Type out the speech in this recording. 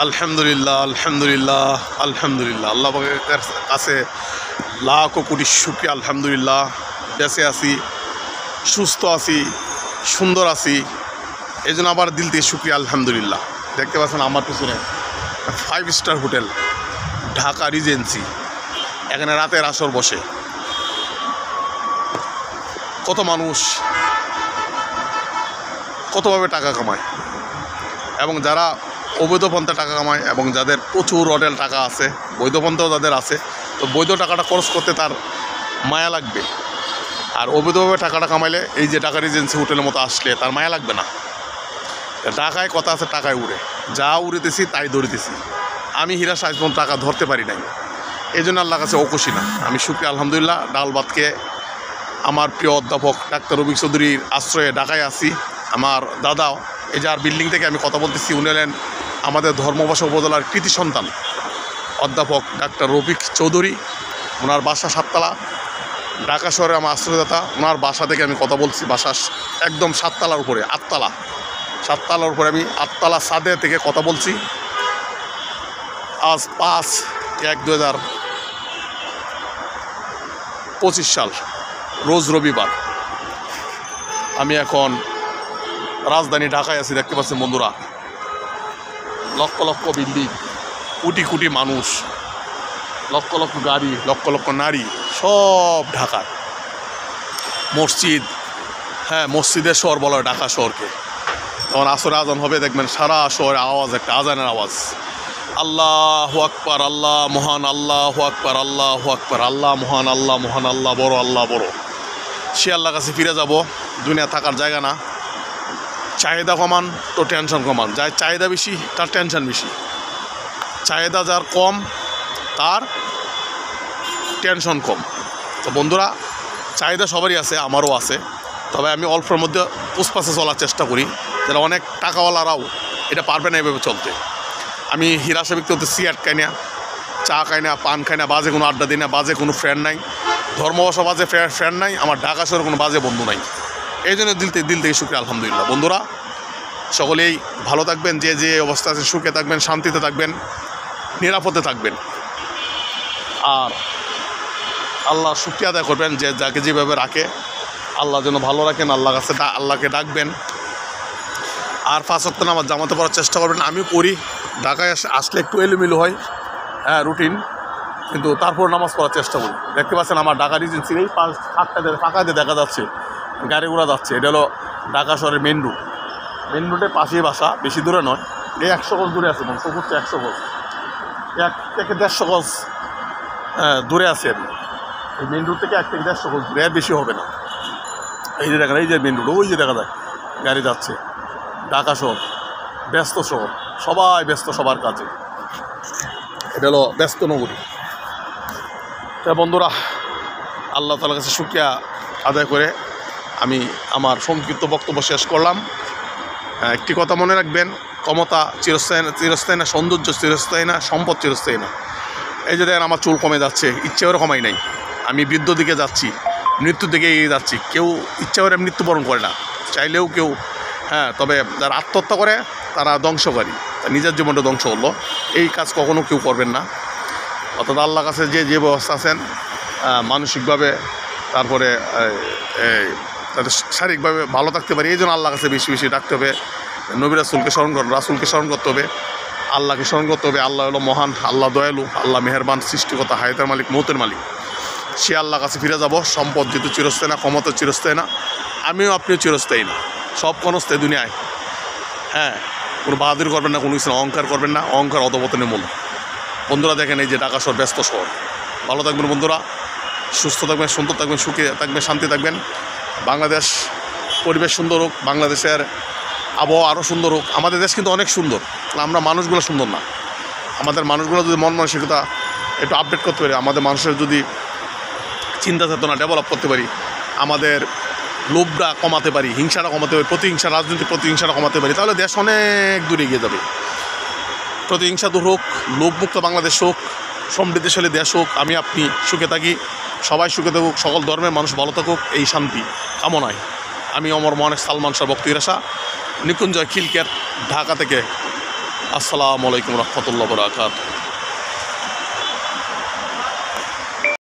আলহামদুলিল্লাহ আলহামদুলিল্লাহ আলহামদুলিল্লাহ আল্লাহ পাকের কাছে লাখ কোটি শুকরিয়া। আলহামদুলিল্লাহ বেঁচে আছি, সুস্থ আছি, সুন্দর আছি, এই জন্য আবার দিল থেকে শুকরিয়া আলহামদুলিল্লাহ। দেখতে পাচ্ছেন আমার পিছনে 5 স্টার হোটেল ঢাকা রিজেন্সি, এখানে রাতের আসর বসে। কত মানুষ কতভাবে টাকা কামায়, এবং যারা অবৈধ পন্থা টাকা কামায় এবং যাদের প্রচুর হোটেল টাকা আছে, বৈধ পন্থাও যাদের আছে, তো বৈধ টাকাটা খরচ করতে তার মায়া লাগবে। আর অবৈধভাবে টাকাটা কামাইলে এই যে ঢাকা রিজেন্সি হোটেলের মতো আসলে তার মায়া লাগবে না। টাকায় কথা আছে, টাকায় উড়ে, যা উড়িতেছি তাই ধরিতেছি। আমি হীরা সাইজমন টাকা ধরতে পারি নাই, এই জন্য আল্লাহর কাছে অকুশি না। আমি শুকরিয়া আলহামদুলিল্লাহ। ডাল ভাতকে আমার প্রিয় অধ্যাপক ডাক্তার রফিক চৌধুরীর আশ্রয়ে ঢাকায় আছি। আমার দাদাও, এই যার বিল্ডিং থেকে আমি কথা বলতেছি, উনি হলেন আমাদের ধর্মবাসা উপজেলার কৃতি সন্তান অধ্যাপক ডাক্তার রফিক চৌধুরী। ওনার বাসা 7 তলা, ঢাকা শহরে আমার আশ্রয়দাতা। ওনার বাসা থেকে আমি কথা বলছি, বাসা একদম 7 তলার উপরে, 8 তলা, 7 তলার উপরে আমি 8 তলা ছাদে থেকে কথা বলছি। আজ 5/1/2025 সাল, রোজ রবিবার। আমি এখন রাজধানী ঢাকায় আছি। দেখতে পাচ্ছেন বন্ধুরা, লক্ষ লক্ষ বিল্ডিং, কোটি কোটি মানুষ, লক্ষ লক্ষ গাড়ি, লক্ষ লক্ষ নারী, সব ঢাকায়। মসজিদ, হ্যাঁ মসজিদের শহর বলা হয় ঢাকা শহরকে। তখন আসরে আজান হবে, দেখবেন সারা শহরে আওয়াজ, একটা আজানের আওয়াজ, আল্লাহু আকবার, আল্লাহ মহান, আল্লাহু আকবার, আল্লাহু আকবার, আল্লাহ মহান, আল্লাহ মহান, আল্লাহ বড়, আল্লাহ বড়। সে আল্লাহর কাছে ফিরে যাব। দুনিয়া থাকার জায়গা না। চাহিদা কমান তো টেনশন কমান। যার চাহিদা বেশি তার টেনশন বেশি। চাহিদা যার কম তার টেনশন কম। তো বন্ধুরা, চাহিদা সবারই আছে, আমারও আছে। তবে আমি অল্পের মধ্যে পুষ্পাশে চলার চেষ্টা করি, যারা অনেক টাকাওয়ালারাও এটা পারবে না এভাবে চলতে। আমি হীরা সাবিক চলতে সিগারেট খাই না, চা খাই না, পান খাই না, বাজে কোনো আড্ডা দিই না, বাজে কোনো ফ্রেন্ড নাই, ধর্মবাসা বাজে ফ্রেন্ড নাই, আমার ঢাকা শহরে কোনো বাজে বন্ধু নাই। এই জন্য দিল থেকে শুকরিয়া আলহামদুলিল্লাহ। বন্ধুরা সকলেই ভালো থাকবেন, যে যে অবস্থা আছে সুখে থাকবেন, শান্তিতে থাকবেন, নিরাপদে থাকবেন। আর আল্লাহ শুকরিয়া আদায় করবেন যে যাকে যেভাবে রাখে, আল্লাহ যেন ভালো রাখেন। আল্লাহর কাছে আল্লাহকে ডাকবেন। আর 5 ওয়াক্ত নামাজ জামাতে পড়ার চেষ্টা করবেন। আমিও পড়ি, ঢাকায় আসলে একটু এলোমেলো হয়, হ্যাঁ রুটিন, কিন্তু তারপর নামাজ পড়ার চেষ্টা করি। দেখতে পাচ্ছেন আমার ঢাকা রিজেন্সির এই 5-8টা ফাঁকা দিয়ে দেখা যাচ্ছে, গাড়িগুলো যাচ্ছে। এটা হলো ঢাকা শহরের মেন রুট। মেন রুটের পাশেই বাসা, বেশি দূরে নয়, এই 100 গজ দূরে আছে, মানে সবুজ 100 গজ, 1 থেকে 150 গজ দূরে আছে আমি। এই মেন রুট থেকে 1 থেকে 150 গজ দূরে, এর বেশি হবে না। এই যে দেখেন, এই যে মেন রুট, ওই যে দেখা যায় গাড়ি যাচ্ছে। ঢাকা শহর ব্যস্ত শহর, সবাই ব্যস্ত সবার কাছে। এটা হলো ব্যস্ত নগরী। তা বন্ধুরা, আল্লাহ তাআলার কাছে শুকরিয়া আদায় করে আমি আমার সংক্ষিপ্ত বক্তব্য শেষ করলাম। একটি কথা মনে রাখবেন, ক্ষমতা চিরস্থায়ী না, সৌন্দর্য চিরস্থায়ী না, সম্পদ চিরস্থায়ী না। এই যে দেখেন আমার চুল কমে যাচ্ছে, ইচ্ছে করে কমাই নাই। আমি বৃদ্ধ দিকে যাচ্ছি, মৃত্যুর দিকে এগিয়ে যাচ্ছি। কেউ ইচ্ছা করে মৃত্যুবরণ করে না, চাইলেও কেউ, হ্যাঁ তবে যারা আত্মহত্যা করে তারা ধ্বংসকারী, নিজের জীবনটা ধ্বংস হলো। এই কাজ কখনও কেউ করবেন না। অর্থাৎ আল্লাহর কাছে যে ব্যবস্থা আছেন, মানসিকভাবে, তারপরে যাতে শারীরিকভাবে ভালো থাকতে পারি, এই জন্য আল্লাহর কাছে বেশি বেশি ডাকতে হবে। নবী রাসূলকে স্মরণ রাসূলকে স্মরণ করতে হবে, আল্লাহকে স্মরণ করতে হবে। আল্লাহ হলো মহান, আল্লাহ দয়ালু, আল্লাহ মেহেরবান, সৃষ্টিকর্তা, হায়াতের মালিক, মৌতের মালিক। সে আল্লাহর কাছে ফিরে যাব। সম্পদ যেহেতু চিরস্থায়ী না, ক্ষমতা চিরস্থায়ী না, আমিও আপনিও চিরস্থায়ী না, সব ক্ষণস্থায়ী দুনিয়ায়। হ্যাঁ, কোনো বাহাদুরি করবেন না, কোনো কিছু অহংকার করবেন না, অহংকার অধপতনের মূল। বন্ধুরা দেখেন, এই যে ঢাকা শহর ব্যস্ত শহর। ভালো থাকবেন বন্ধুরা, সুস্থ থাকবেন, সুন্দর থাকবেন, সুখী থাকবেন, শান্তি থাকবেন। বাংলাদেশ পরিবেশ সুন্দর হোক, বাংলাদেশের আবহাওয়া আরও সুন্দর হোক। আমাদের দেশ কিন্তু অনেক সুন্দর, আমরা মানুষগুলো সুন্দর না। আমাদের মানুষগুলো যদি মন মানসিকতা একটু আপডেট করতে পারি, আমাদের মানুষের যদি চিন্তা চেতনা ডেভেলপ করতে পারি, আমাদের লোভটা কমাতে পারি, হিংসাটা কমাতে পারি, প্রতিহিংসা, রাজনৈতিক প্রতিহিংসাটা কমাতে পারি, তাহলে দেশ অনেক দূরে এগিয়ে যাবে। প্রতিহিংসা দূর হোক, লোভমুক্ত বাংলাদেশ হোক, সমৃদ্ধিশালী দেশ হোক, আমি আপনি সুখে থাকি, সবাই সুখে থাকুক, সকল ধর্মের মানুষ ভালো থাকুক, এই শান্তি কামনায় আমি অমর মহানেক সালমান শাহ বক্ত ইরাশা, নিকুঞ্জয় খিলকের ঢাকা থেকে আসসালামু আলাইকুম রহমতুল্লাহ বরাকাত।